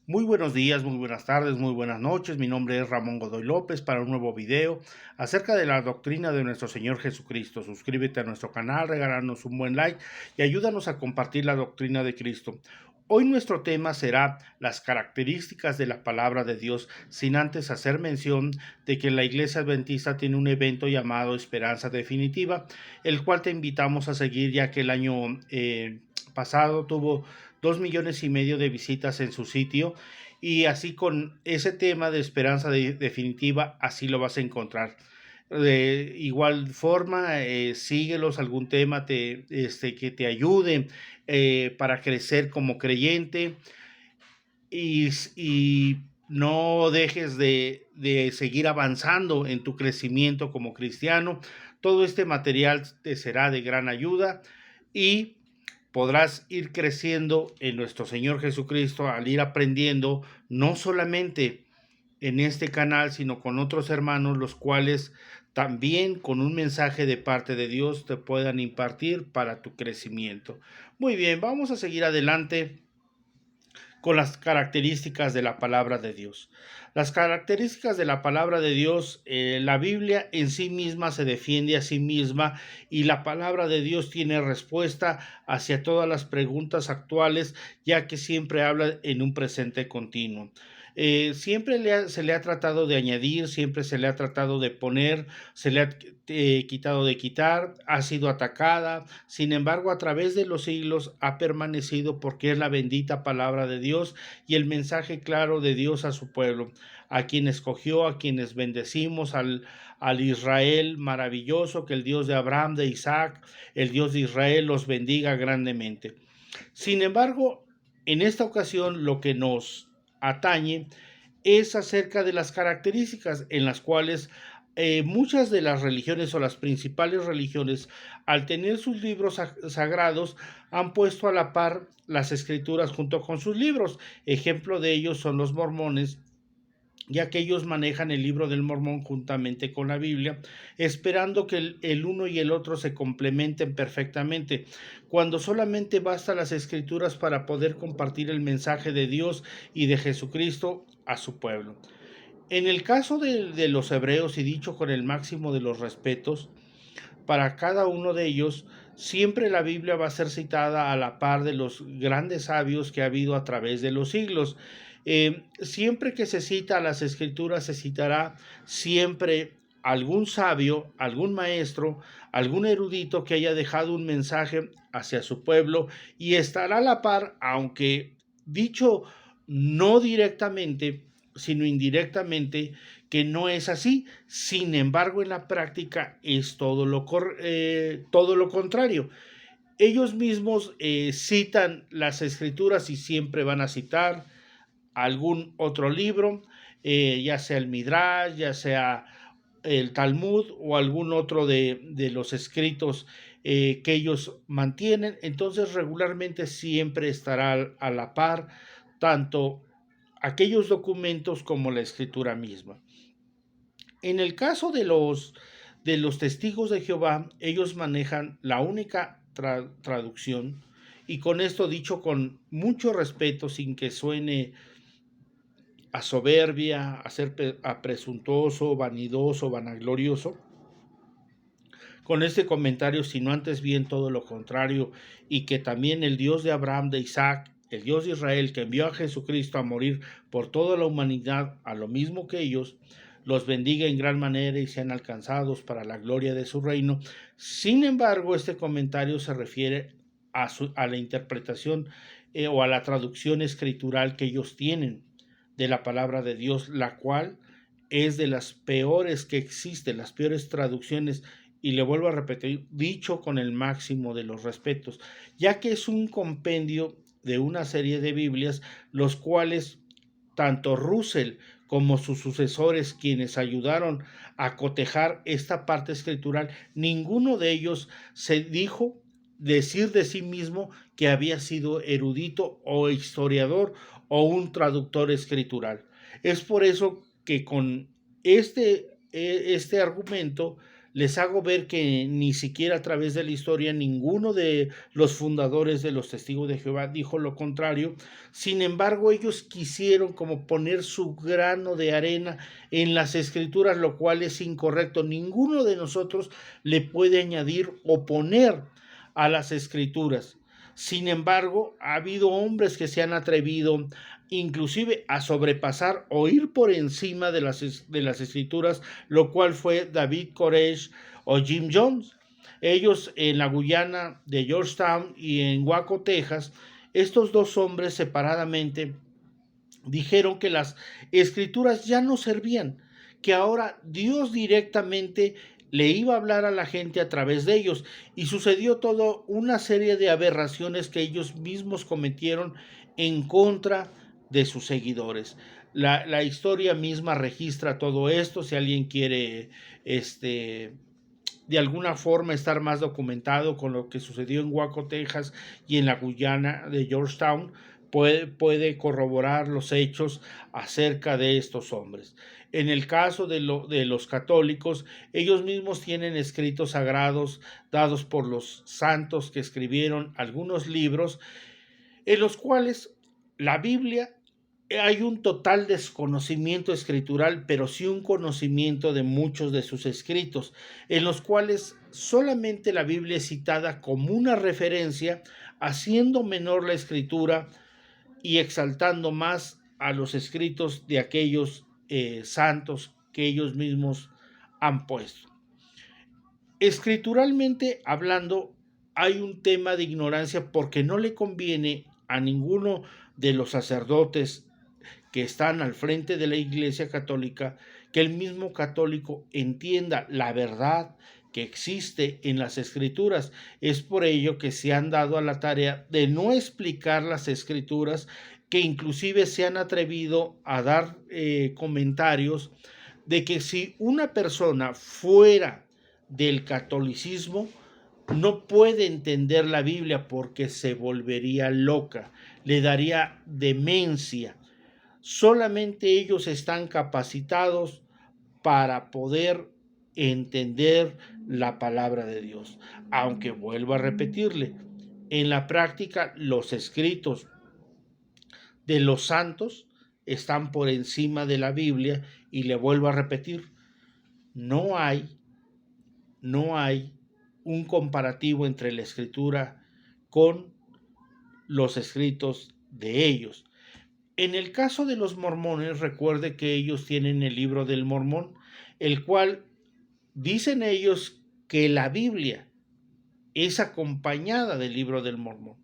Muy buenos días, muy buenas tardes, muy buenas noches. Mi nombre es Ramón Godoy López para un nuevo video acerca de la doctrina de nuestro Señor Jesucristo. Suscríbete a nuestro canal, regálanos un buen like y ayúdanos a compartir la doctrina de Cristo. Hoy nuestro tema será las características de la palabra de Dios, sin antes hacer mención de que la Iglesia Adventista tiene un evento llamado Esperanza Definitiva, el cual te invitamos a seguir, ya que el año pasado tuvo 2,5 millones de visitas en su sitio, y así con ese tema de esperanza definitiva, así lo vas a encontrar. De igual forma, síguelos, algún tema que te ayude para crecer como creyente, y no dejes de seguir avanzando en tu crecimiento como cristiano. Todo este material te será de gran ayuda y podrás ir creciendo en nuestro Señor Jesucristo al ir aprendiendo no solamente en este canal, sino con otros hermanos, los cuales también con un mensaje de parte de Dios te puedan impartir para tu crecimiento. Muy bien, vamos a seguir adelante con las características de la palabra de Dios. Las características de la palabra de Dios, la Biblia en sí misma se defiende a sí misma, y la palabra de Dios tiene respuesta hacia todas las preguntas actuales, ya que siempre habla en un presente continuo. Siempre se le ha tratado de añadir, siempre se le ha tratado de poner, se le ha quitado de quitar, ha sido atacada. Sin embargo, a través de los siglos ha permanecido, porque es la bendita palabra de Dios y el mensaje claro de Dios a su pueblo, a quien escogió, a quienes bendecimos, al Israel maravilloso. Que el Dios de Abraham, de Isaac, el Dios de Israel los bendiga grandemente. Sin embargo, en esta ocasión lo que nos atañe es acerca de las características en las cuales muchas de las religiones, o las principales religiones, al tener sus libros sagrados, han puesto a la par las escrituras junto con sus libros. Ejemplo de ellos son los mormones, ya que ellos manejan el libro del Mormón juntamente con la Biblia, esperando que el uno y el otro se complementen perfectamente, cuando solamente basta las escrituras para poder compartir el mensaje de Dios y de Jesucristo a su pueblo. En el caso de los hebreos, y dicho con el máximo de los respetos, para cada uno de ellos, siempre la Biblia va a ser citada a la par de los grandes sabios que ha habido a través de los siglos. Siempre que se cita a las escrituras, se citará siempre algún sabio, algún maestro, algún erudito que haya dejado un mensaje hacia su pueblo, y estará a la par, aunque dicho no directamente, sino indirectamente, que no es así. Sin embargo, en la práctica es todo lo contrario. Ellos mismos citan las escrituras, y siempre van a citar algún otro libro, ya sea el Midrash, ya sea el Talmud, o algún otro de los escritos que ellos mantienen. Entonces, regularmente siempre estará a la par tanto aquellos documentos como la escritura misma. En el caso de los testigos de Jehová, ellos manejan la única traducción, y con esto dicho con mucho respeto, sin que suene a soberbia, a presuntuoso, vanidoso, vanaglorioso, con este comentario, sino antes bien todo lo contrario, y que también el Dios de Abraham, de Isaac, el Dios de Israel, que envió a Jesucristo a morir por toda la humanidad, a lo mismo que ellos, los bendiga en gran manera y sean alcanzados para la gloria de su reino. Sin embargo, este comentario se refiere a la interpretación o a la traducción escritural que ellos tienen de la palabra de Dios, la cual es de las peores que existen, las peores traducciones. Y le vuelvo a repetir, dicho con el máximo de los respetos, ya que es un compendio de una serie de Biblias, los cuales tanto Russell como sus sucesores, quienes ayudaron a cotejar esta parte escritural, ninguno de ellos se dijo decir de sí mismo que había sido erudito o historiador o un traductor escritural. Es por eso que con este argumento Les hago ver que ni siquiera a través de la historia ninguno de los fundadores de los Testigos de Jehová dijo lo contrario. Sin embargo, ellos quisieron como poner su grano de arena en las escrituras, lo cual es incorrecto. Ninguno de nosotros le puede añadir o poner a las escrituras. Sin embargo, ha habido hombres que se han atrevido inclusive a sobrepasar o ir por encima de las escrituras, lo cual fue David Koresh o Jim Jones. Ellos en la Guyana de Georgetown y en Waco, Texas, estos dos hombres separadamente dijeron que las escrituras ya no servían, que ahora Dios directamente le iba a hablar a la gente a través de ellos, y sucedió toda una serie de aberraciones que ellos mismos cometieron en contra de sus seguidores. La historia misma registra todo esto. Si alguien quiere de alguna forma estar más documentado con lo que sucedió en Waco, Texas y en la Guyana de Georgetown, puede corroborar los hechos acerca de estos hombres. En el caso de los católicos, ellos mismos tienen escritos sagrados dados por los santos que escribieron algunos libros en los cuales la Biblia hay un total desconocimiento escritural, pero sí un conocimiento de muchos de sus escritos, en los cuales solamente la Biblia es citada como una referencia, haciendo menor la escritura y exaltando más a los escritos de aquellos santos que ellos mismos han puesto. Escrituralmente hablando, hay un tema de ignorancia porque no le conviene a ninguno de los sacerdotes que están al frente de la Iglesia Católica que el mismo católico entienda la verdad que existe en las Escrituras. Es por ello que se han dado a la tarea de no explicar las Escrituras, que inclusive se han atrevido a dar comentarios de que si una persona fuera del catolicismo no puede entender la Biblia porque se volvería loca, le daría demencia. Solamente ellos están capacitados para poder entender la palabra de Dios. Aunque vuelvo a repetirle, en la práctica los escritos de los santos están por encima de la Biblia, y le vuelvo a repetir, no hay un comparativo entre la escritura con los escritos de ellos. En el caso de los mormones, recuerde que ellos tienen el Libro del Mormón, el cual dicen ellos que la Biblia es acompañada del Libro del Mormón,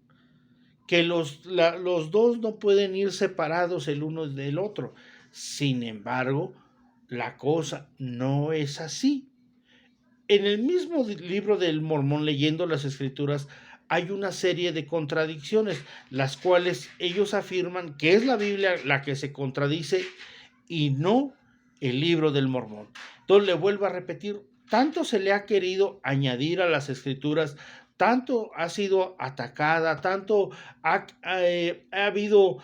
que los dos no pueden ir separados el uno del otro. Sin embargo, la cosa no es así. En el mismo Libro del Mormón, leyendo las Escrituras, hay una serie de contradicciones, las cuales ellos afirman que es la Biblia la que se contradice y no el Libro del Mormón. Entonces le vuelvo a repetir, tanto se le ha querido añadir a las Escrituras, tanto ha sido atacada, tanto ha habido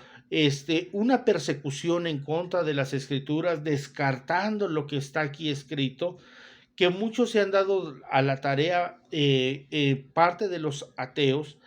una persecución en contra de las Escrituras, descartando lo que está aquí escrito, que muchos se han dado a la tarea, parte de los ateos,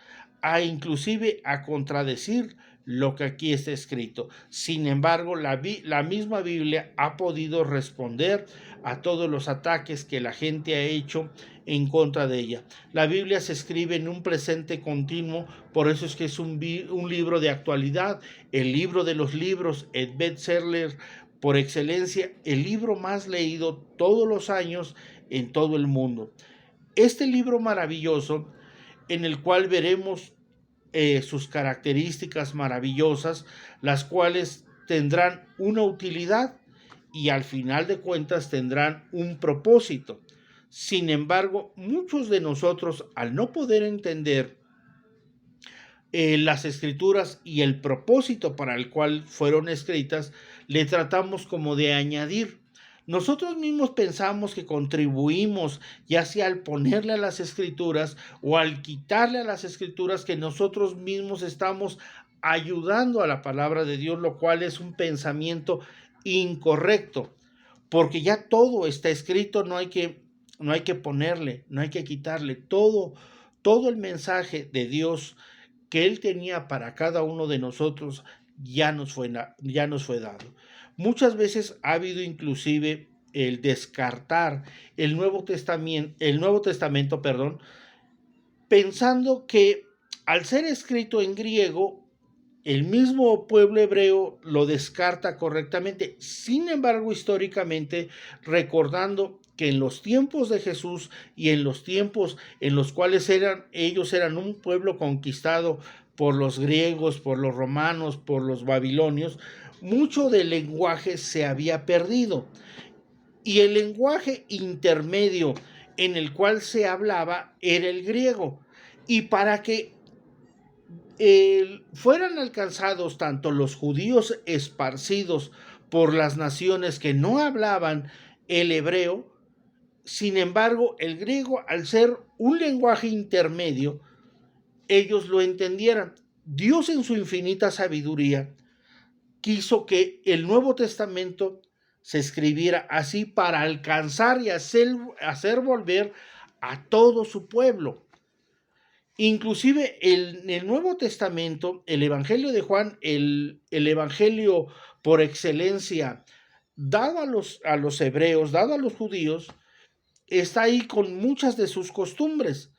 a inclusive a contradecir lo que aquí está escrito. Sin embargo, la misma Biblia ha podido responder a todos los ataques que la gente ha hecho en contra de ella. La Biblia se escribe en un presente continuo, por eso es que es un libro de actualidad, el libro de los libros, el bestseller por excelencia, el libro más leído todos los años en todo el mundo. Este libro maravilloso, en el cual veremos sus características maravillosas, las cuales tendrán una utilidad y al final de cuentas tendrán un propósito. Sin embargo, muchos de nosotros, al no poder entender las escrituras y el propósito para el cual fueron escritas, le tratamos como de añadir. Nosotros mismos pensamos que contribuimos, ya sea al ponerle a las escrituras o al quitarle a las escrituras, que nosotros mismos estamos ayudando a la palabra de Dios, lo cual es un pensamiento incorrecto, porque ya todo está escrito, no hay que no hay que ponerle, no hay que quitarle. Todo el mensaje de Dios que Él tenía para cada uno de nosotros ya nos fue dado. Muchas veces ha habido inclusive el descartar el Nuevo Testamento, perdón, pensando que al ser escrito en griego, el mismo pueblo hebreo lo descarta correctamente. Sin embargo, históricamente, recordando que en los tiempos de Jesús y en los tiempos en los cuales ellos eran un pueblo conquistado por los griegos, por los romanos, por los babilonios, mucho del lenguaje se había perdido. Y el lenguaje intermedio en el cual se hablaba era el griego. Y para que fueran alcanzados tanto los judíos esparcidos por las naciones que no hablaban el hebreo, sin embargo, el griego, al ser un lenguaje intermedio, ellos lo entendieran. Dios, en su infinita sabiduría, quiso que el Nuevo Testamento se escribiera así para alcanzar y hacer volver a todo su pueblo. Inclusive en el Nuevo Testamento, el Evangelio de Juan, el Evangelio por excelencia, dado a los hebreos, dado a los judíos, está ahí con muchas de sus costumbres.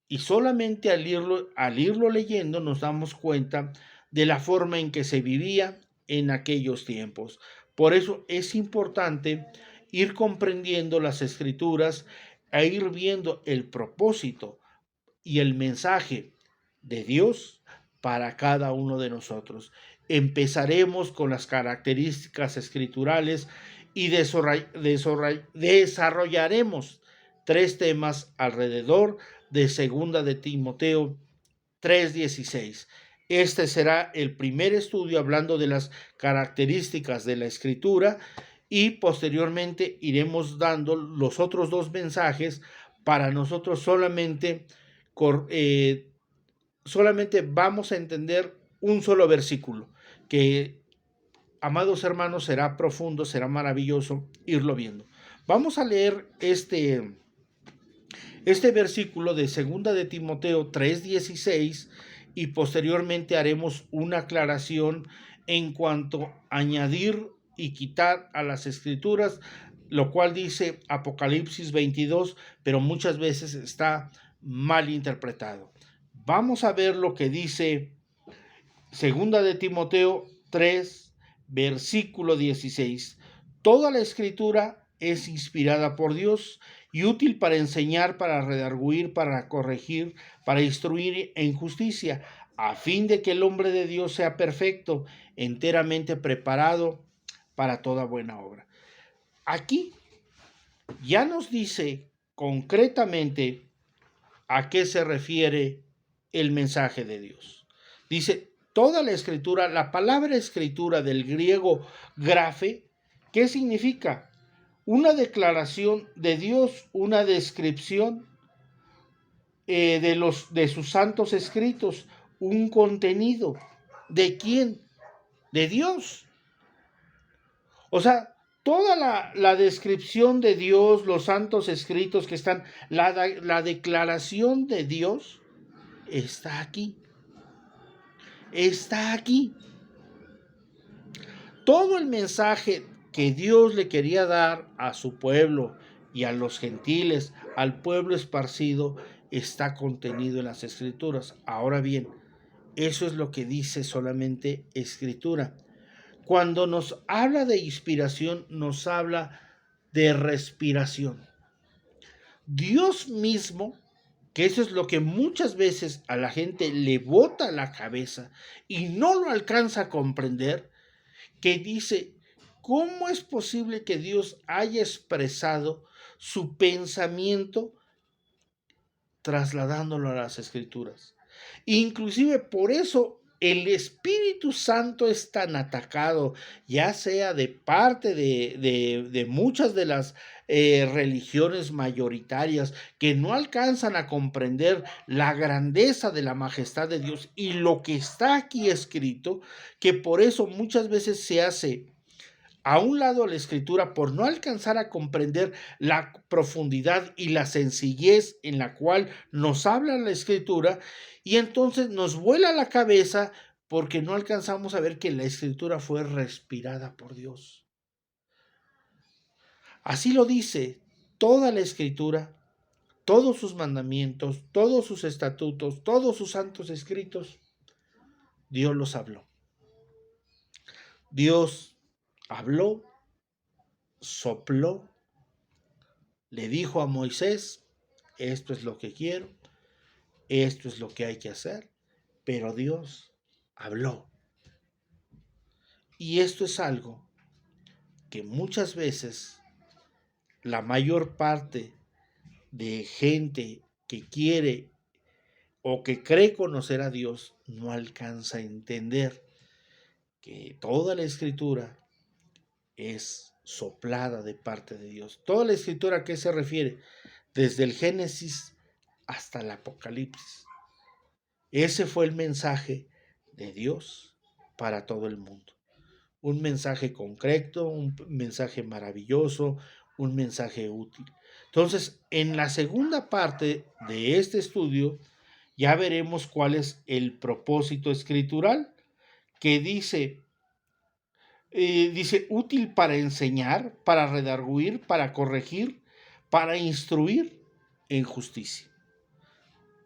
Y solamente al irlo leyendo nos damos cuenta de la forma en que se vivía en aquellos tiempos. Por eso es importante ir comprendiendo las escrituras e ir viendo el propósito y el mensaje de Dios para cada uno de nosotros. Empezaremos con las características escriturales y desarrollaremos 3 temas alrededor de Segunda de Timoteo 3:16. Este será el primer estudio hablando de las características de la escritura y posteriormente iremos dando los otros 2 mensajes para nosotros solamente vamos a entender un solo versículo, que, amados hermanos, será profundo, será maravilloso irlo viendo. Vamos a leer este versículo de 2 de Timoteo 3:16 y posteriormente haremos una aclaración en cuanto a añadir y quitar a las escrituras, lo cual dice Apocalipsis 22, pero muchas veces está mal interpretado. Vamos a ver lo que dice 2 de Timoteo 3, versículo 16. Toda la escritura es inspirada por Dios y útil para enseñar, para redarguir, para corregir, para instruir en justicia, a fin de que el hombre de Dios sea perfecto, enteramente preparado para toda buena obra. Aquí ya nos dice concretamente a qué se refiere el mensaje de Dios. Dice, toda la escritura, la palabra escritura del griego grafe, ¿qué significa? Una declaración de Dios, una descripción de sus santos escritos, un contenido. ¿De quién? De Dios. O sea, toda la descripción de Dios, los santos escritos que están, la declaración de Dios está aquí. Está aquí. Todo el mensaje que Dios le quería dar a su pueblo y a los gentiles, al pueblo esparcido, está contenido en las escrituras. Ahora bien, eso es lo que dice solamente escritura. Cuando nos habla de inspiración, nos habla de respiración. Dios mismo, que eso es lo que muchas veces a la gente le bota la cabeza y no lo alcanza a comprender, que dice, ¿cómo es posible que Dios haya expresado su pensamiento trasladándolo a las escrituras? Inclusive por eso el Espíritu Santo es tan atacado, ya sea de parte de muchas de las religiones mayoritarias que no alcanzan a comprender la grandeza de la majestad de Dios y lo que está aquí escrito, que por eso muchas veces se hace a un lado la escritura por no alcanzar a comprender la profundidad y la sencillez en la cual nos habla la escritura, y entonces nos vuela la cabeza porque no alcanzamos a ver que la escritura fue respirada por Dios. Así lo dice toda la escritura, todos sus mandamientos, todos sus estatutos, todos sus santos escritos. Dios los habló. Dios habló, sopló, le dijo a Moisés, esto es lo que quiero, esto es lo que hay que hacer, pero Dios habló. Y esto es algo que muchas veces la mayor parte de gente que quiere o que cree conocer a Dios no alcanza a entender que toda la escritura es soplada de parte de Dios. Toda la escritura, ¿a qué se refiere? Desde el Génesis hasta el Apocalipsis. Ese fue el mensaje de Dios para todo el mundo. Un mensaje concreto, un mensaje maravilloso, un mensaje útil. Entonces, en la segunda parte de este estudio, ya veremos cuál es el propósito escritural, que dice útil para enseñar, para redarguir, para corregir, para instruir en justicia.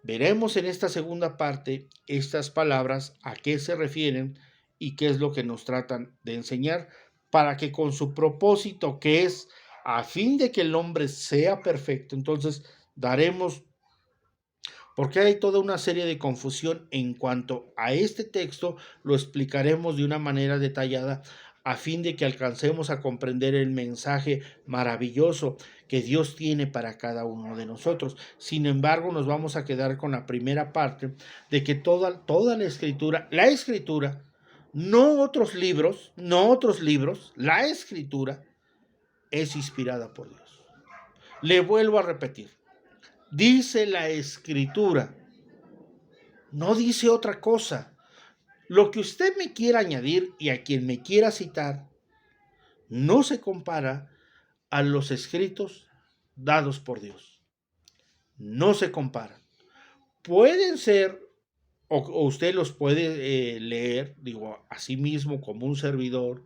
Veremos en esta segunda parte estas palabras, a qué se refieren y qué es lo que nos tratan de enseñar, para que con su propósito, que es a fin de que el hombre sea perfecto, entonces daremos, porque hay toda una serie de confusión en cuanto a este texto, lo explicaremos de una manera detallada a fin de que alcancemos a comprender el mensaje maravilloso que Dios tiene para cada uno de nosotros. Sin embargo, nos vamos a quedar con la primera parte de que toda la escritura, no otros libros, la escritura es inspirada por Dios. Le vuelvo a repetir, dice la escritura, no dice otra cosa. Lo que usted me quiera añadir y a quien me quiera citar no se compara a los escritos dados por Dios. No se comparan. Pueden ser, o usted los puede leer, digo, a sí mismo como un servidor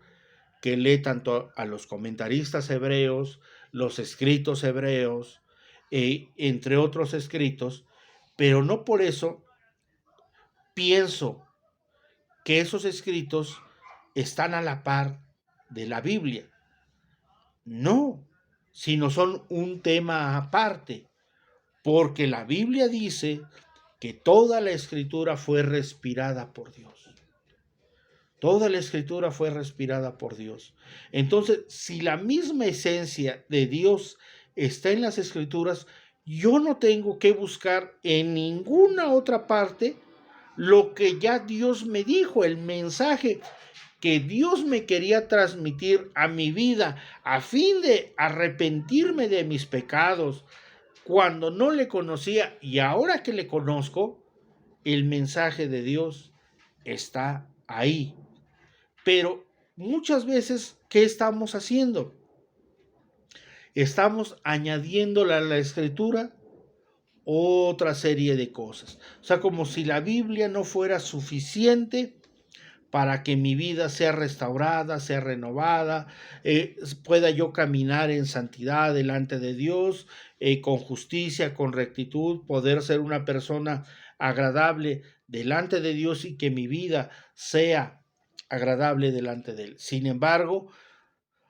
que lee tanto a los comentaristas hebreos, los escritos hebreos, entre otros escritos, pero no por eso pienso que esos escritos están a la par de la Biblia. No, sino son un tema aparte, porque la Biblia dice que toda la escritura fue respirada por Dios. Toda la escritura fue respirada por Dios. Entonces, si la misma esencia de Dios está en las escrituras, yo no tengo que buscar en ninguna otra parte lo que ya Dios me dijo, el mensaje que Dios me quería transmitir a mi vida a fin de arrepentirme de mis pecados cuando no le conocía, y ahora que le conozco, el mensaje de Dios está ahí. Pero muchas veces, ¿qué estamos haciendo? Estamos añadiéndole a la escritura otra serie de cosas. O sea, como si la Biblia no fuera suficiente para que mi vida sea restaurada, sea renovada, pueda yo caminar en santidad delante de Dios, con justicia, con rectitud, poder ser una persona agradable delante de Dios y que mi vida sea agradable delante de Él. Sin embargo,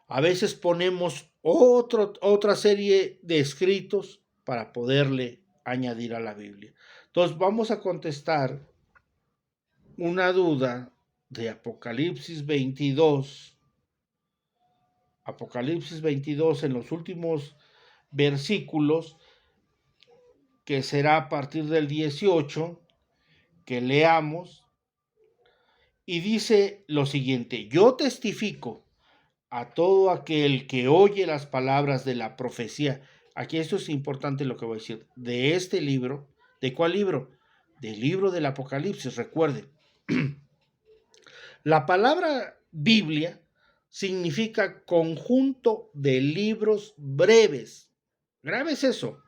a veces ponemos otra serie de escritos para poderle añadir a la Biblia. Entonces vamos a contestar una duda de Apocalipsis 22. Apocalipsis 22 en los últimos versículos, que será a partir del 18, que leamos, y dice lo siguiente: yo testifico a todo aquel que oye las palabras de la profecía. Aquí esto es importante lo que voy a decir, de este libro. ¿De cuál libro? Del libro del Apocalipsis, recuerden. La palabra Biblia significa conjunto de libros breves. Grabes eso.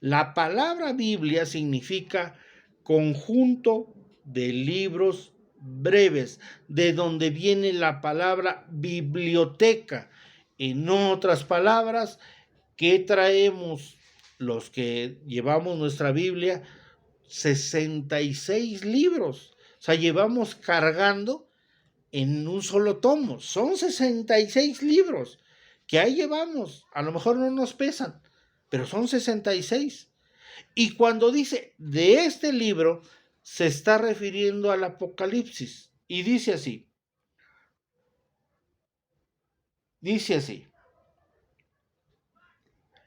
La palabra Biblia significa conjunto de libros breves, de donde viene la palabra biblioteca. En otras palabras, ¿qué traemos los que llevamos nuestra Biblia? 66 libros. O sea, llevamos cargando en un solo tomo. Son 66 libros que ahí llevamos. A lo mejor no nos pesan, pero son 66. Y cuando dice de este libro, se está refiriendo al Apocalipsis. Y dice así,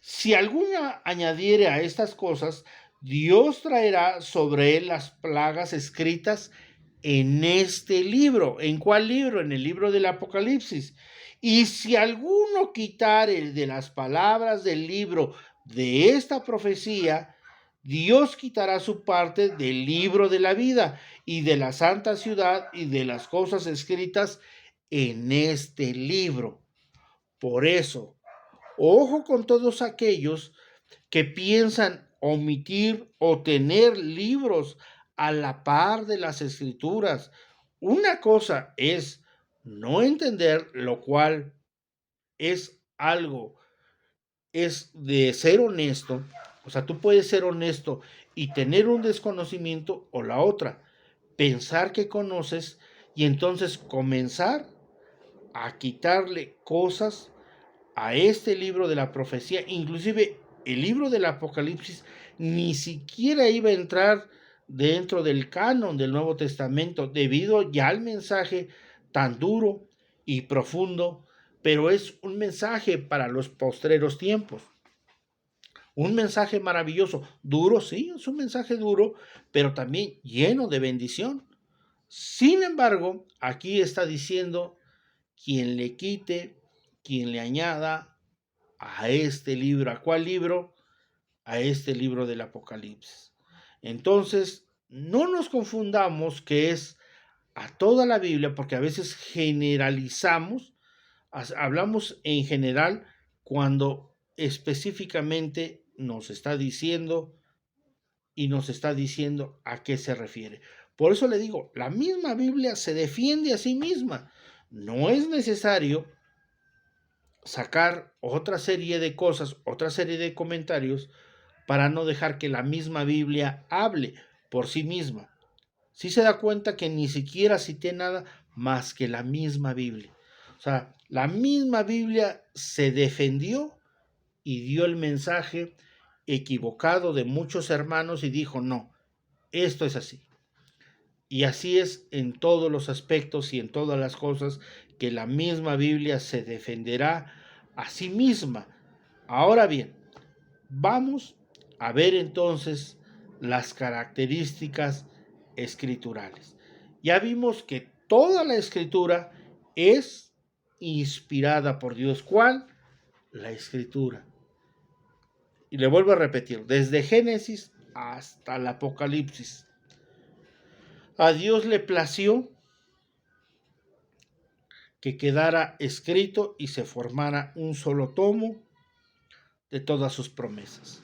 si alguna añadiere a estas cosas, Dios traerá sobre él las plagas escritas en este libro. ¿En cuál libro? En el libro del Apocalipsis. Y si alguno quitare de las palabras del libro de esta profecía, Dios quitará su parte del libro de la vida y de la santa ciudad y de las cosas escritas en este libro. Por eso, ojo con todos aquellos que piensan omitir o tener libros a la par de las escrituras. Una cosa es no entender, lo cual es algo, es de ser honesto. O sea, tú puedes ser honesto y tener un desconocimiento, o la otra, pensar que conoces y entonces comenzar a quitarle cosas a este libro de la profecía. Inclusive el libro del Apocalipsis ni siquiera iba a entrar dentro del canon del Nuevo Testamento debido ya al mensaje tan duro y profundo, pero es un mensaje para los postreros tiempos. Un mensaje maravilloso, duro, sí, es un mensaje duro, pero también lleno de bendición. Sin embargo, aquí está diciendo, quien le quite, quien le añada a este libro. ¿A cuál libro? A este libro del Apocalipsis. Entonces, no nos confundamos que es a toda la Biblia, porque a veces generalizamos, hablamos en general cuando específicamente nos está diciendo y nos está diciendo a qué se refiere. Por eso le digo, la misma Biblia se defiende a sí misma. No es necesario sacar otra serie de cosas, otra serie de comentarios para no dejar que la misma Biblia hable por sí misma. Sí se da cuenta que ni siquiera cité nada más que la misma Biblia. O sea, la misma Biblia se defendió y dio el mensaje equivocado de muchos hermanos y dijo, no, esto es así. Y así es en todos los aspectos y en todas las cosas que la misma Biblia se defenderá a sí misma. Ahora bien, vamos a ver entonces las características escriturales. Ya vimos que toda la escritura es inspirada por Dios. ¿Cuál? La escritura. Y le vuelvo a repetir, desde Génesis hasta el Apocalipsis. A Dios le plació que quedara escrito y se formara un solo tomo de todas sus promesas.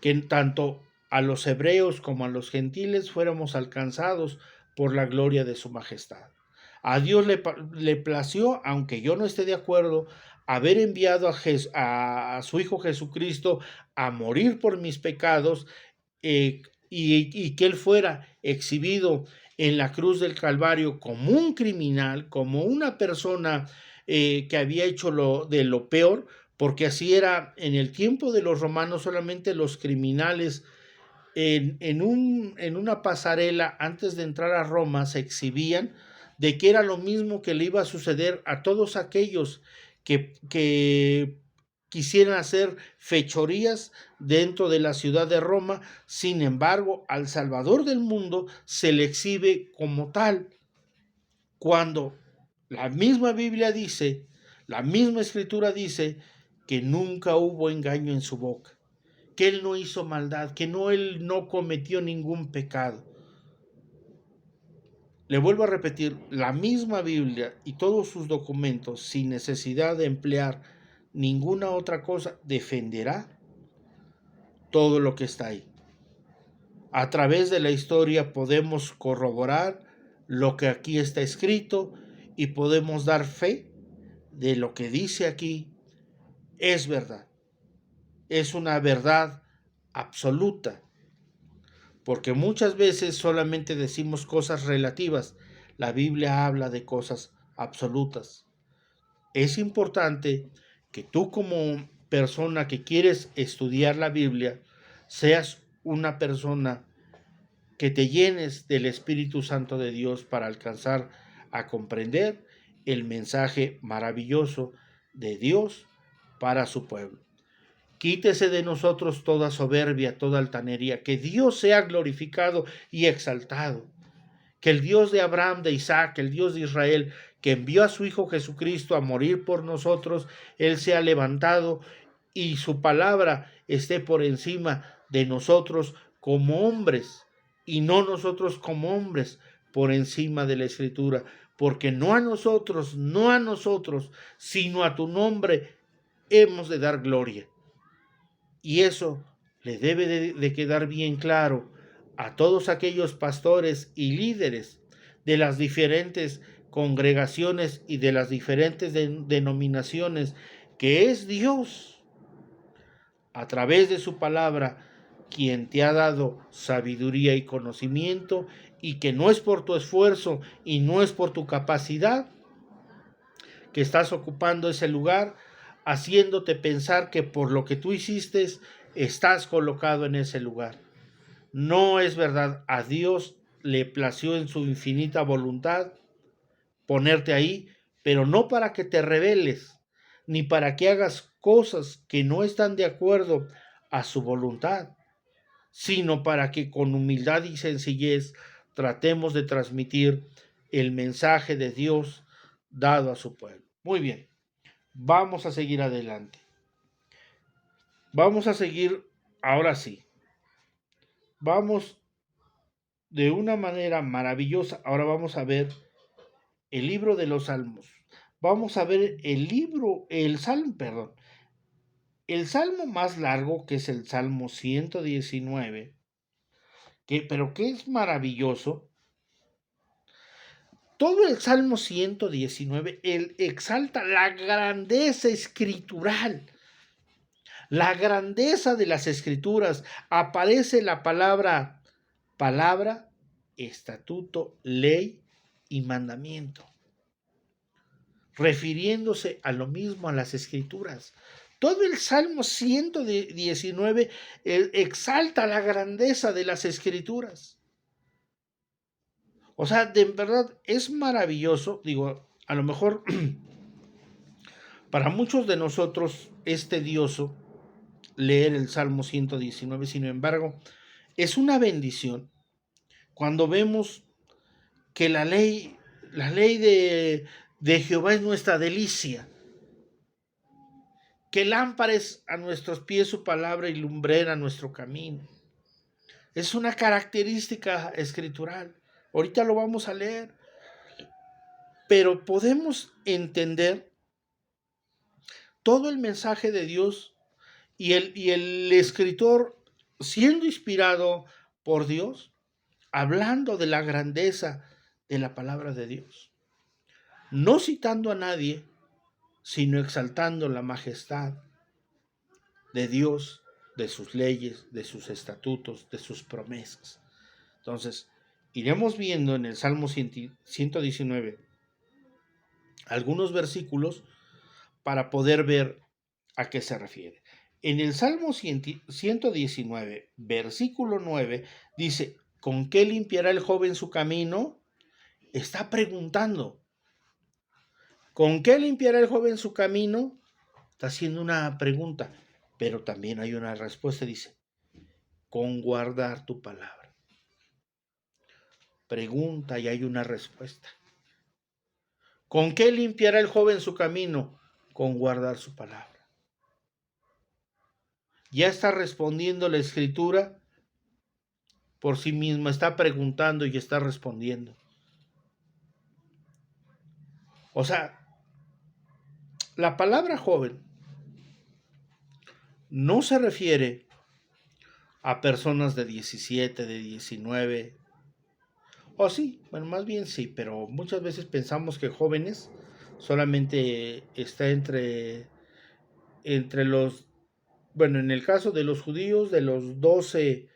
Que tanto a los hebreos como a los gentiles fuéramos alcanzados por la gloria de su majestad. A Dios le plació, aunque yo no esté de acuerdo, haber enviado a su Hijo Jesucristo a morir por mis pecados y que Él fuera exhibido en la cruz del Calvario como un criminal, como una persona que había hecho lo peor, porque así era en el tiempo de los romanos. Solamente los criminales en una pasarela antes de entrar a Roma se exhibían de que era lo mismo que le iba a suceder a todos aquellos que quisieran hacer fechorías dentro de la ciudad de Roma. Sin embargo, al Salvador del mundo se le exhibe como tal, cuando la misma Biblia dice, la misma Escritura dice que nunca hubo engaño en su boca, que él no hizo maldad, que él no cometió ningún pecado. Le vuelvo a repetir, la misma Biblia y todos sus documentos, sin necesidad de emplear ninguna otra cosa, defenderá todo lo que está ahí. A través de la historia podemos corroborar lo que aquí está escrito y podemos dar fe de lo que dice aquí es verdad. Es una verdad absoluta, porque muchas veces solamente decimos cosas relativas. La Biblia habla de cosas absolutas. Es importante que tú, como persona que quieres estudiar la Biblia, seas una persona que te llenes del Espíritu Santo de Dios para alcanzar a comprender el mensaje maravilloso de Dios para su pueblo. Quítese de nosotros toda soberbia, toda altanería, que Dios sea glorificado y exaltado, que el Dios de Abraham, de Isaac, el Dios de Israel, que envió a su Hijo Jesucristo a morir por nosotros, Él sea levantado y su palabra esté por encima de nosotros como hombres, y no nosotros como hombres por encima de la Escritura, porque no a nosotros, sino a tu nombre hemos de dar gloria. Y eso le debe de quedar bien claro a todos aquellos pastores y líderes de las diferentes congregaciones y de las diferentes denominaciones, que es Dios, a través de su palabra, quien te ha dado sabiduría y conocimiento, y que no es por tu esfuerzo y no es por tu capacidad que estás ocupando ese lugar, haciéndote pensar que por lo que tú hiciste estás colocado en ese lugar. No es verdad. A Dios le plació en su infinita voluntad ponerte ahí, pero no para que te rebeles, ni para que hagas cosas que no están de acuerdo a su voluntad, sino para que con humildad y sencillez tratemos de transmitir el mensaje de Dios dado a su pueblo. Muy bien, vamos a seguir adelante. Vamos a seguir, ahora sí. Vamos de una manera maravillosa. Ahora vamos a ver el libro de los Salmos. Vamos a ver el salmo más largo, que es el Salmo 119, pero que es maravilloso. Todo el Salmo 119, él exalta la grandeza escritural, la grandeza de las escrituras. Aparece la palabra, estatuto, ley y mandamiento, refiriéndose a lo mismo, a las escrituras. Todo el Salmo 119 exalta la grandeza de las escrituras. O sea, de verdad es maravilloso. Digo, a lo mejor para muchos de nosotros es tedioso leer el Salmo 119, sin embargo, es una bendición cuando vemos que la ley de Jehová es nuestra delicia, que lámpara es a nuestros pies su palabra y lumbrera nuestro camino. Es una característica escritural. Ahorita lo vamos a leer, pero podemos entender todo el mensaje de Dios y el escritor, siendo inspirado por Dios, hablando de la grandeza de la palabra de Dios, no citando a nadie, sino exaltando la majestad de Dios, de sus leyes, de sus estatutos, de sus promesas. Entonces, iremos viendo en el Salmo 119 algunos versículos para poder ver a qué se refiere. En el Salmo 119, versículo 9, dice: ¿con qué limpiará el joven su camino? Está preguntando. ¿Con qué limpiará el joven su camino? Está haciendo una pregunta, pero también hay una respuesta. Dice: con guardar tu palabra. Pregunta y hay una respuesta. ¿Con qué limpiará el joven su camino? Con guardar su palabra. Ya está respondiendo la escritura por sí misma, está preguntando y está respondiendo. O sea, la palabra joven no se refiere a personas de 17, de 19, o sí, bueno, más bien sí, pero muchas veces pensamos que jóvenes solamente está entre los, bueno, en el caso de los judíos, de los 12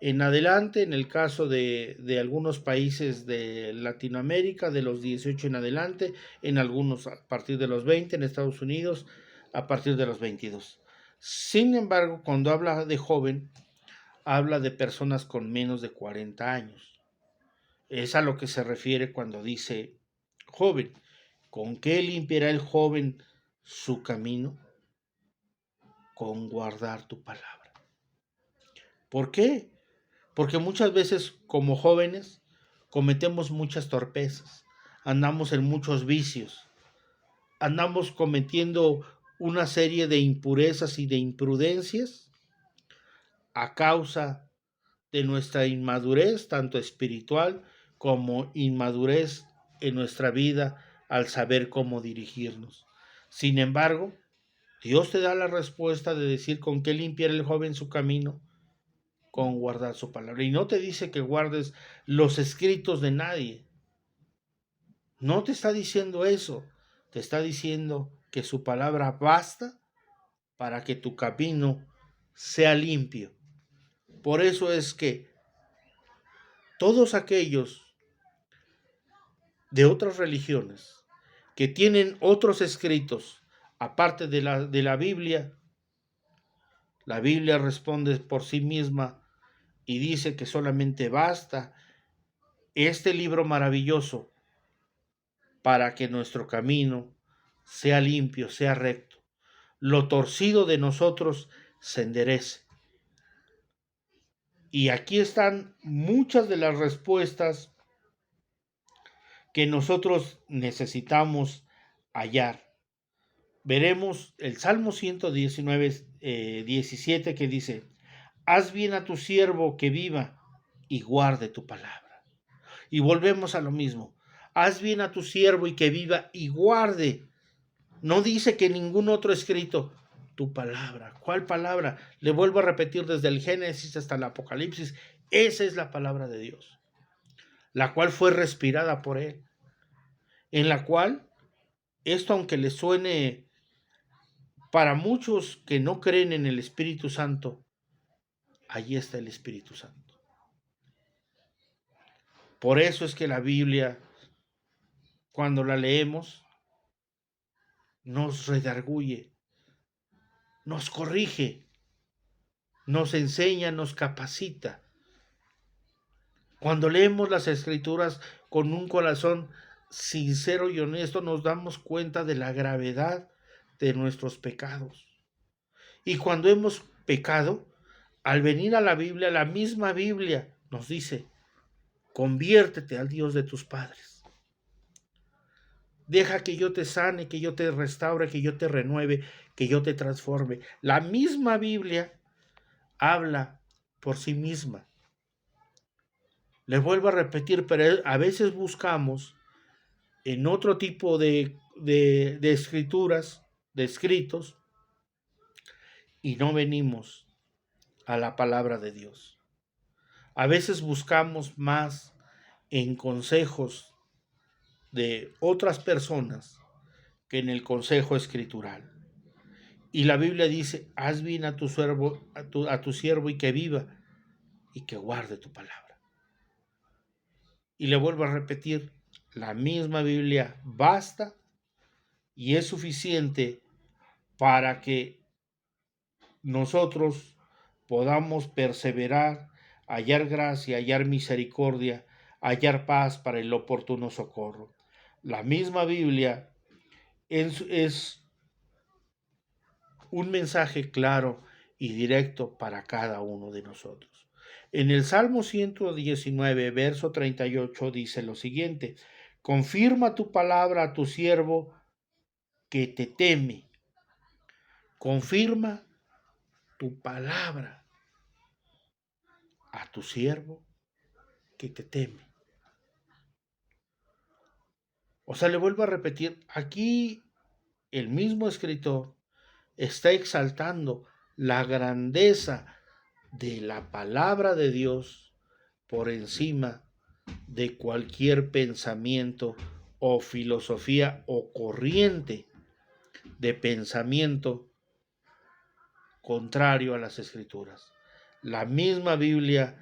en adelante, en el caso de algunos países de Latinoamérica, de los 18 en adelante, en algunos a partir de los 20, en Estados Unidos a partir de los 22. Sin embargo, cuando habla de joven, habla de personas con menos de 40 años. Es a lo que se refiere cuando dice joven. ¿Con qué limpiará el joven su camino? Con guardar tu palabra. ¿Por qué? Porque muchas veces como jóvenes cometemos muchas torpezas, andamos en muchos vicios, andamos cometiendo una serie de impurezas y de imprudencias a causa de nuestra inmadurez, tanto espiritual como inmadurez en nuestra vida al saber cómo dirigirnos. Sin embargo, Dios te da la respuesta de decir con qué limpiar el joven su camino, con guardar su palabra. Y no te dice que guardes los escritos de nadie. No te está diciendo eso. Te está diciendo que su palabra basta para que tu camino sea limpio. Por eso es que todos aquellos de otras religiones que tienen otros escritos, aparte de la Biblia responde por sí misma y dice que solamente basta este libro maravilloso para que nuestro camino sea limpio, sea recto. Lo torcido de nosotros se enderece. Y aquí están muchas de las respuestas que nosotros necesitamos hallar. Veremos el Salmo 119, 17 que dice, haz bien a tu siervo que viva y guarde tu palabra. Y volvemos a lo mismo, haz bien a tu siervo y que viva y guarde. No dice que ningún otro escrito, tu palabra. ¿Cuál palabra? Le vuelvo a repetir desde el Génesis hasta el Apocalipsis. Esa es la palabra de Dios, la cual fue respirada por Él, en la cual, esto aunque le suene para muchos que no creen en el Espíritu Santo, allí está el Espíritu Santo. Por eso es que la Biblia, cuando la leemos, nos redarguye, nos corrige, nos enseña, nos capacita. Cuando leemos las Escrituras con un corazón sincero y honesto, nos damos cuenta de la gravedad de nuestros pecados. Y cuando hemos pecado, al venir a la misma Biblia nos dice, conviértete al Dios de tus padres. Deja que yo te sane, que yo te restaure, que yo te renueve, que yo te transforme. La misma Biblia habla por sí misma. Les vuelvo a repetir, pero a veces buscamos en otro tipo de escrituras, de escritos, y no venimos a la palabra de Dios. A veces buscamos más en consejos de otras personas que en el consejo escritural. Y la Biblia dice, haz bien a tu siervo y que viva y que guarde tu palabra. Y le vuelvo a repetir, la misma Biblia basta y es suficiente para que nosotros podamos perseverar, hallar gracia, hallar misericordia, hallar paz para el oportuno socorro. La misma Biblia es un mensaje claro y directo para cada uno de nosotros. En el Salmo 119, verso 38 dice lo siguiente, confirma tu palabra a tu siervo que te teme. Confirma tu palabra a tu siervo que te teme. O sea, le vuelvo a repetir, aquí el mismo escritor está exaltando la grandeza de la palabra de Dios por encima de cualquier pensamiento o filosofía o corriente de pensamiento contrario a las escrituras. La misma Biblia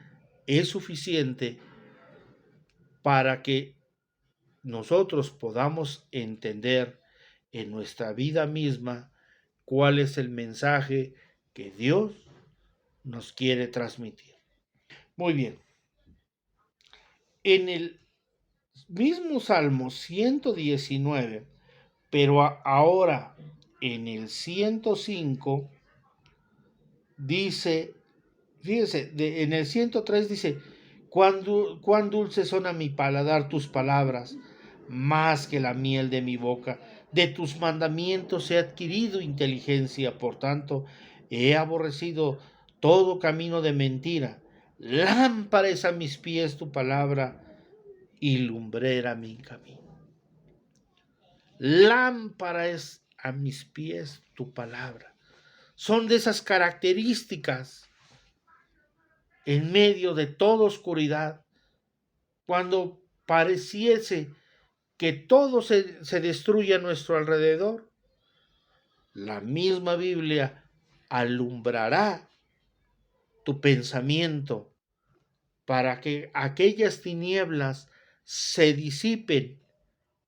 es suficiente para que nosotros podamos entender en nuestra vida misma cuál es el mensaje que Dios nos quiere transmitir. Muy bien. En el mismo Salmo 119, pero ahora en el 105 dice, fíjese, en el 103 dice, cuán dulces son a mi paladar tus palabras, más que la miel de mi boca. De tus mandamientos he adquirido inteligencia, por tanto, he aborrecido todo camino de mentira. Lámpara es a mis pies tu palabra y lumbrera mi camino. Lámpara es a mis pies tu palabra. Son de esas características en medio de toda oscuridad, cuando pareciese que todo se destruye a nuestro alrededor. La misma Biblia alumbrará tu pensamiento para que aquellas tinieblas se disipen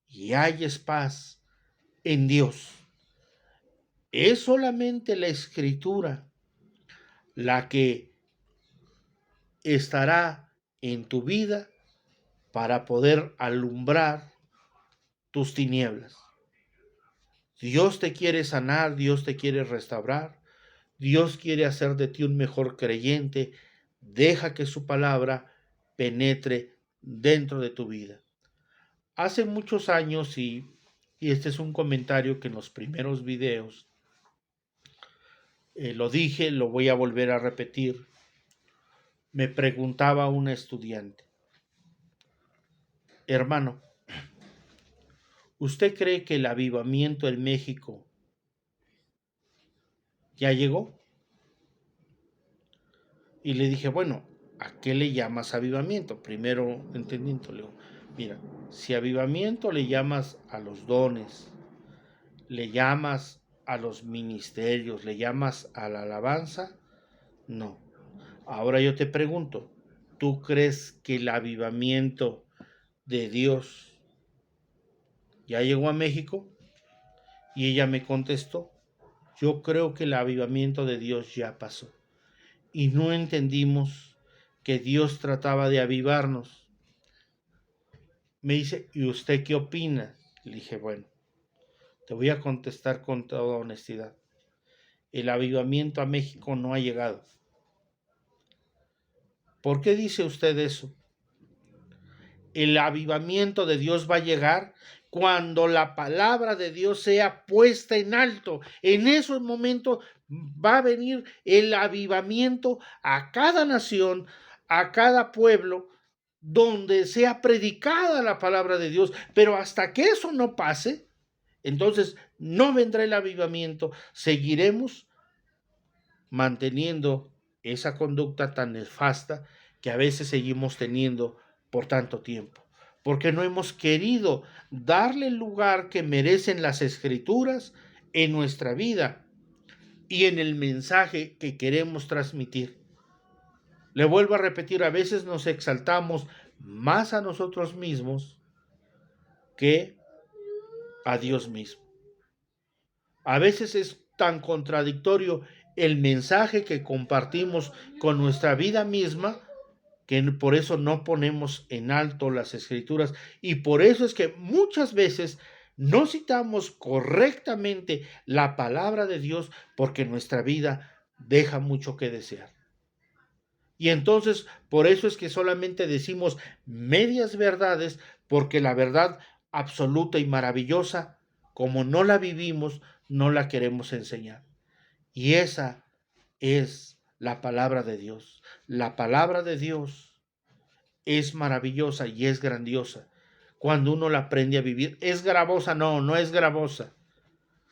y halles paz en Dios. Es solamente la Escritura la que estará en tu vida para poder alumbrar tus tinieblas. Dios te quiere sanar, Dios te quiere restaurar, Dios quiere hacer de ti un mejor creyente. Deja que su palabra penetre dentro de tu vida. Hace muchos años, y este es un comentario que en los primeros videos lo dije, lo voy a volver a repetir, me preguntaba una estudiante: hermano, ¿usted cree que el avivamiento en México ya llegó? Y le dije, bueno, ¿a qué le llamas avivamiento? Primero entendiendo, le digo, mira, si avivamiento le llamas a los dones, le llamas a los ministerios, le llamas a la alabanza, no. Ahora yo te pregunto, ¿tú crees que el avivamiento de Dios ya llegó a México? Y ella me contestó, yo creo que el avivamiento de Dios ya pasó. Y no entendimos que Dios trataba de avivarnos. Me dice, ¿y usted qué opina? Le dije, bueno, te voy a contestar con toda honestidad. El avivamiento a México no ha llegado. ¿Por qué dice usted eso? El avivamiento de Dios va a llegar cuando la palabra de Dios sea puesta en alto. En ese momento va a venir el avivamiento a cada nación, a cada pueblo, donde sea predicada la palabra de Dios. Pero hasta que eso no pase, entonces no vendrá el avivamiento. Seguiremos manteniendo esa conducta tan nefasta que a veces seguimos teniendo por tanto tiempo, porque no hemos querido darle el lugar que merecen las escrituras en nuestra vida y en el mensaje que queremos transmitir. Le vuelvo a repetir, a veces nos exaltamos más a nosotros mismos que a Dios mismo. A veces es tan contradictorio el mensaje que compartimos con nuestra vida misma que por eso no ponemos en alto las escrituras, y por eso es que muchas veces no citamos correctamente la palabra de Dios, porque nuestra vida deja mucho que desear. Y entonces por eso es que solamente decimos medias verdades, porque la verdad absoluta y maravillosa, como no la vivimos, no la queremos enseñar. Y esa es la palabra de Dios. La palabra de Dios es maravillosa y es grandiosa cuando uno la aprende a vivir. ¿Es gravosa? No, no es gravosa.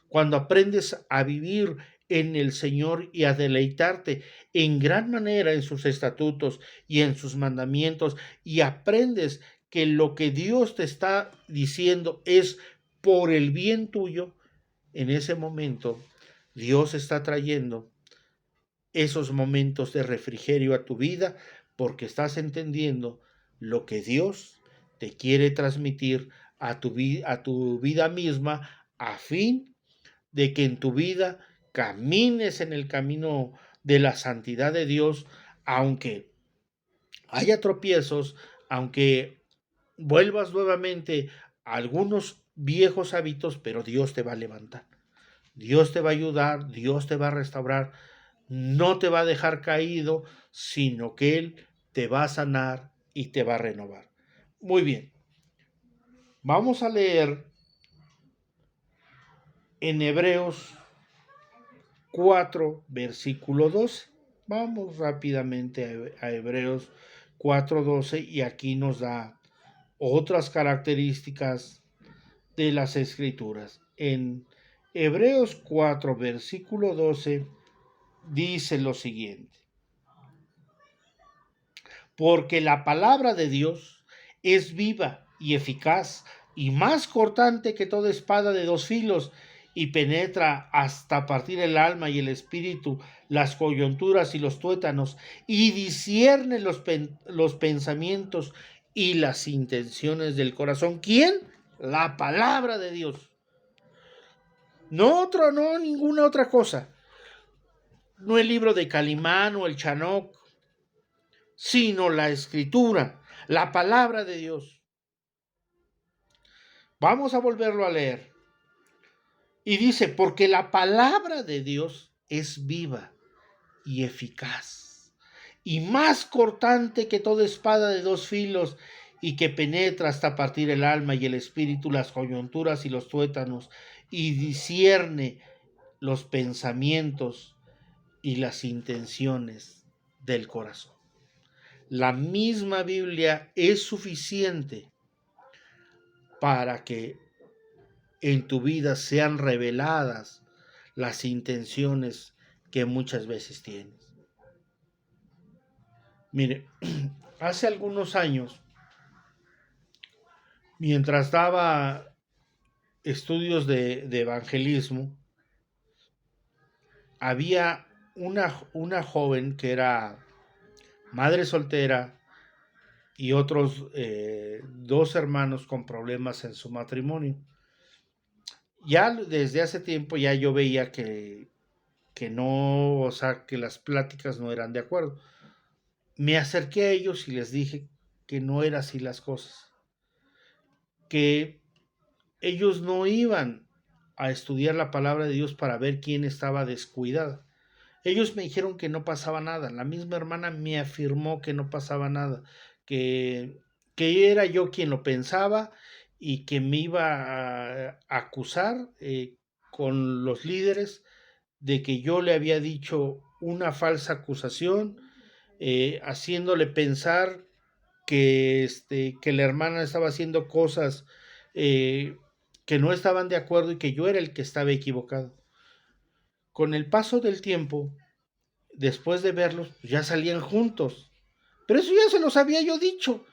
Cuando aprendes a vivir en el Señor y a deleitarte en gran manera en sus estatutos y en sus mandamientos, y aprendes que lo que Dios te está diciendo es por el bien tuyo, en ese momento Dios está trayendo esos momentos de refrigerio a tu vida, porque estás entendiendo lo que Dios te quiere transmitir a tu vida misma, a fin de que en tu vida camines en el camino de la santidad de Dios, aunque haya tropiezos, aunque vuelvas nuevamente a algunos viejos hábitos, pero Dios te va a levantar. Dios te va a ayudar, Dios te va a restaurar, no te va a dejar caído, sino que Él te va a sanar y te va a renovar. Muy bien, vamos a leer en Hebreos 4, versículo 12. Vamos rápidamente a Hebreos 4:12 y aquí nos da otras características de las Escrituras. En Hebreos 4, versículo 12, dice lo siguiente: porque la palabra de Dios es viva y eficaz y más cortante que toda espada de dos filos, y penetra hasta partir el alma y el espíritu, las coyunturas y los tuétanos, y discierne los pensamientos y las intenciones del corazón. ¿Quién? La palabra de Dios. No ninguna otra cosa. No el libro de Calimán o el Chanoc, sino la Escritura, la palabra de Dios. Vamos a volverlo a leer. Y dice, porque la palabra de Dios es viva y eficaz, y más cortante que toda espada de dos filos, y que penetra hasta partir el alma y el espíritu, las coyunturas y los tuétanos, y discierne los pensamientos y las intenciones del corazón. La misma Biblia es suficiente para que en tu vida sean reveladas las intenciones que muchas veces tienes. Mire, hace algunos años, mientras daba estudios de evangelismo, había una joven que era madre soltera y otros dos hermanos con problemas en su matrimonio. Ya desde hace tiempo ya yo veía que no, o sea, que las pláticas no eran de acuerdo. Me acerqué a ellos y les dije que no eran así las cosas, que ellos no iban a estudiar la palabra de Dios para ver quién estaba descuidada. Ellos me dijeron que no pasaba nada. La misma hermana me afirmó que no pasaba nada, que era yo quien lo pensaba y que me iba a acusar con los líderes de que yo le había dicho una falsa acusación, haciéndole pensar que la hermana estaba haciendo cosas que no estaban de acuerdo y que yo era el que estaba equivocado. Con el paso del tiempo, después de verlos, ya salían juntos. Pero eso ya se los había yo dicho.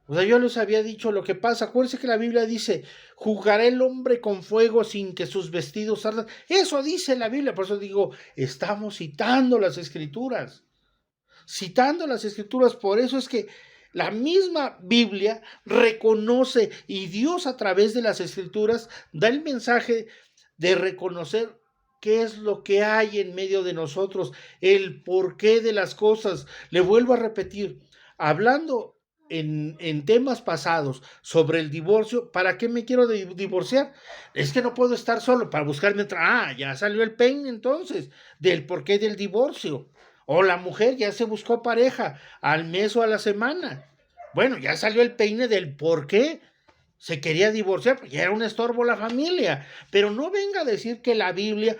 O sea, yo les había dicho lo que pasa. Acuérdense que la Biblia dice, juzgará el hombre con fuego sin que sus vestidos ardan. Eso dice la Biblia. Por eso digo, estamos citando las Escrituras. Citando las Escrituras. Por eso es que la misma Biblia reconoce, y Dios a través de las Escrituras da el mensaje de reconocer qué es lo que hay en medio de nosotros, el porqué de las cosas. Le vuelvo a repetir, hablando en temas pasados sobre el divorcio, ¿para qué me quiero divorciar? Es que no puedo estar solo para buscarme otra. Ya salió el peine entonces del porqué del divorcio. O la mujer ya se buscó pareja al mes o a la semana. Bueno, ya salió el peine del porqué se quería divorciar, porque ya era un estorbo la familia. Pero no venga a decir que la Biblia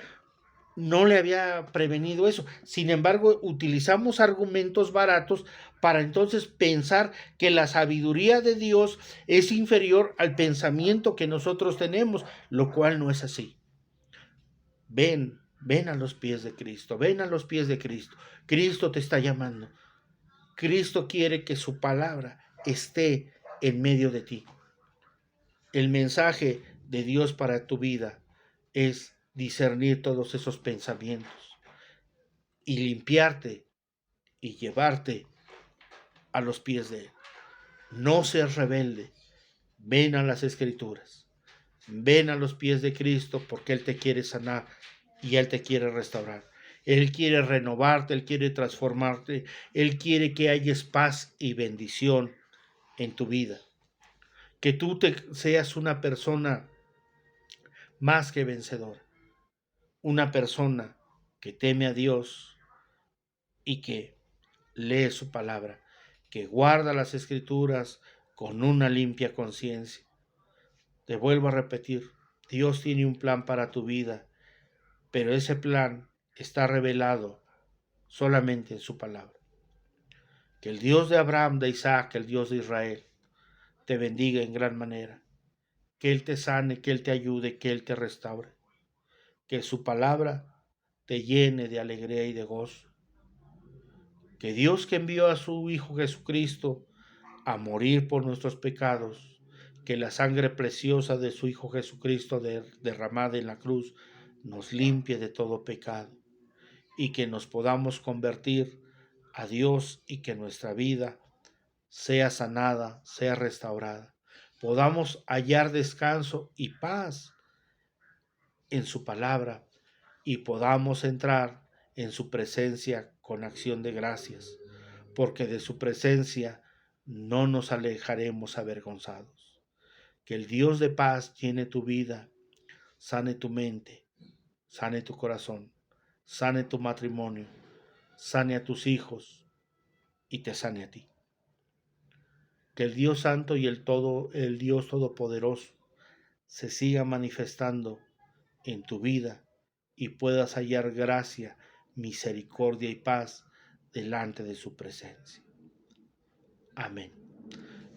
no le había prevenido eso. Sin embargo, utilizamos argumentos baratos para entonces pensar que la sabiduría de Dios es inferior al pensamiento que nosotros tenemos, lo cual no es así. Ven a los pies de Cristo, ven a los pies de Cristo. Cristo te está llamando. Cristo quiere que su palabra esté en medio de ti. El mensaje de Dios para tu vida es discernir todos esos pensamientos y limpiarte y llevarte a los pies de Él. No seas rebelde. Ven a las Escrituras. Ven a los pies de Cristo porque Él te quiere sanar y Él te quiere restaurar. Él quiere renovarte, Él quiere transformarte, Él quiere que hayas paz y bendición en tu vida. Que tú seas una persona más que vencedora. Una persona que teme a Dios y que lee su palabra, que guarda las Escrituras con una limpia conciencia. Te vuelvo a repetir, Dios tiene un plan para tu vida, pero ese plan está revelado solamente en su palabra. Que el Dios de Abraham, de Isaac, el Dios de Israel, te bendiga en gran manera. Que Él te sane, que Él te ayude, que Él te restaure. Que su palabra te llene de alegría y de gozo. Que Dios, que envió a su Hijo Jesucristo a morir por nuestros pecados, que la sangre preciosa de su Hijo Jesucristo derramada en la cruz nos limpie de todo pecado y que nos podamos convertir a Dios y que nuestra vida sea sanada, sea restaurada. Podamos hallar descanso y paz en su palabra y podamos entrar en su presencia con acción de gracias, porque de su presencia no nos alejaremos avergonzados. Que el Dios de paz llene tu vida, sane tu mente, sane tu corazón, sane tu matrimonio, sane a tus hijos y te sane a ti. Que el Dios Santo y el Dios Todopoderoso se siga manifestando en tu vida y puedas hallar gracia, misericordia y paz delante de su presencia. Amén.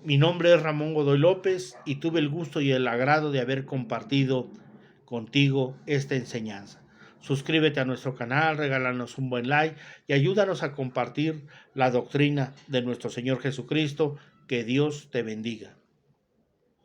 Mi nombre es Ramón Godoy López y tuve el gusto y el agrado de haber compartido contigo esta enseñanza. Suscríbete a nuestro canal, regálanos un buen like y ayúdanos a compartir la doctrina de nuestro Señor Jesucristo. Que Dios te bendiga.